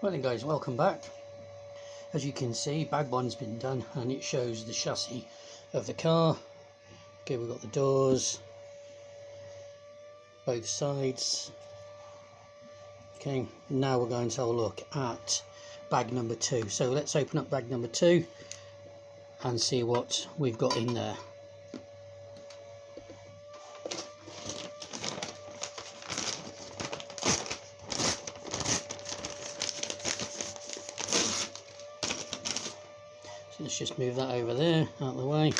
Well then guys, welcome back. As you can see, bag one's been done and it shows the chassis of the car. Okay, we've got the doors, both sides. Okay, now we're going to have a look at bag number 2. So let's open up bag number 2 and see what we've got in there. So let's just move that over there, out of the way.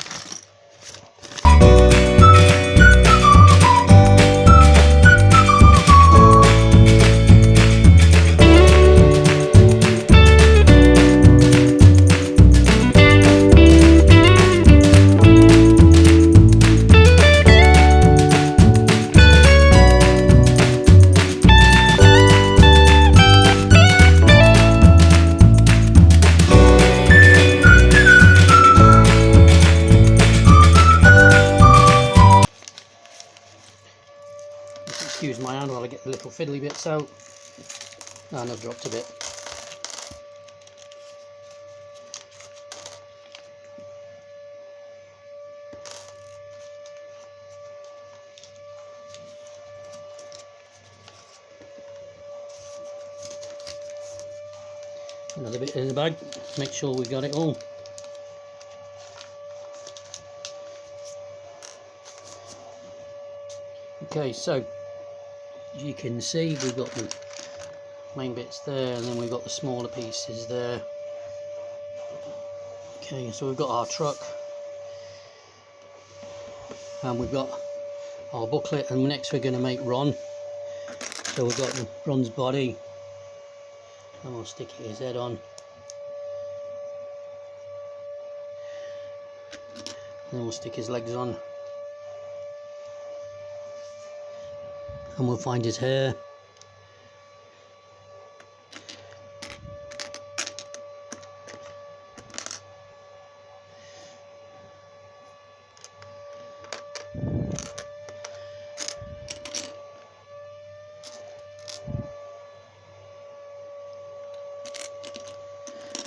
Excuse my hand while I get the little fiddly bits out. And I've dropped a bit. Another bit in the bag, make sure we got it all. Okay, so as you can see, we've got the main bits there, and then we've got the smaller pieces there. Okay, so we've got our truck, and we've got our booklet, and next we're going to make Ron. So we've got Ron's body, and we'll stick his head on. And then we'll stick his legs on. And we'll find his hair.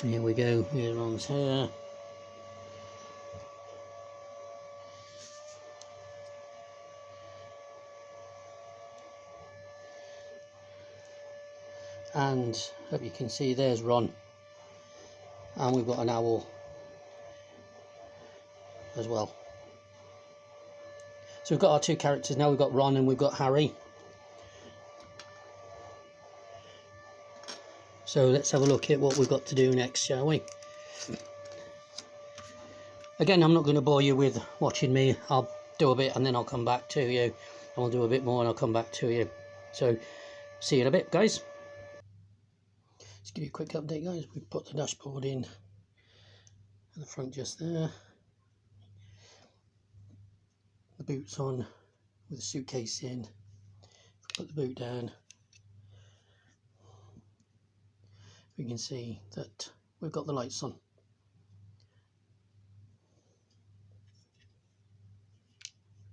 Here we go, here's Ron's hair. And hope you can see there's Ron, and we've got an owl as well. So we've got our two characters now. We've got Ron and we've got Harry. So let's have a look at what we've got to do next, shall we? Again, I'm not going to bore you with watching me. I'll do a bit and then I'll come back to you, and we'll do a bit more and I'll come back to you. So see you in a bit, guys. Just give you a quick update, guys. We've put the dashboard in at the front just there. The boot's on with the suitcase in. Put the boot down. We can see that we've got the lights on.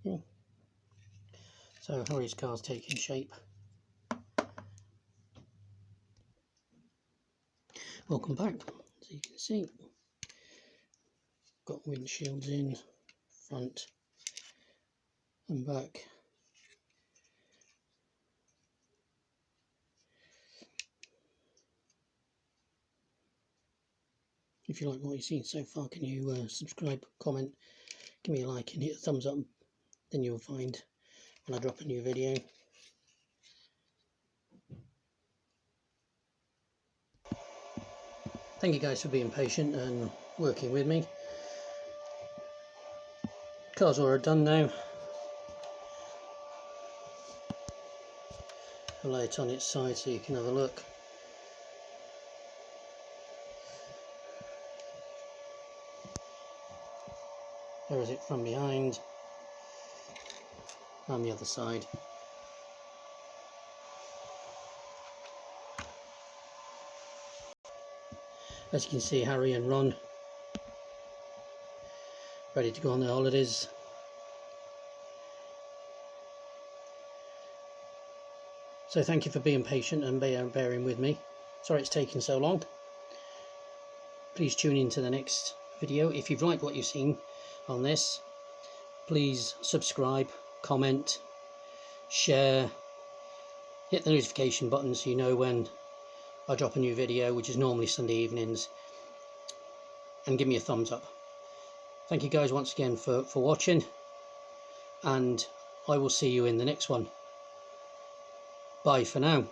Okay. So Harry's car's taking shape. Welcome back. As you can see, got windshields in front and back. If you like what you've seen so far, can you subscribe, comment, give me a like and hit the thumbs up, then you'll find when I drop a new video. Thank you guys for being patient and working with me. Car's all done now. I'll lay it on its side so you can have a look. There is it from behind, and the other side. As you can see, Harry and Ron ready to go on their holidays. So thank you for being patient and bearing with me. Sorry it's taken so long. Please tune in to the next video. If you've liked what you've seen on this, please subscribe, comment, share, hit the notification button so you know when I drop a new video, which is normally Sunday evenings, and give me a thumbs up. Thank you guys once again for watching, and I will see you in the next one. Bye for now.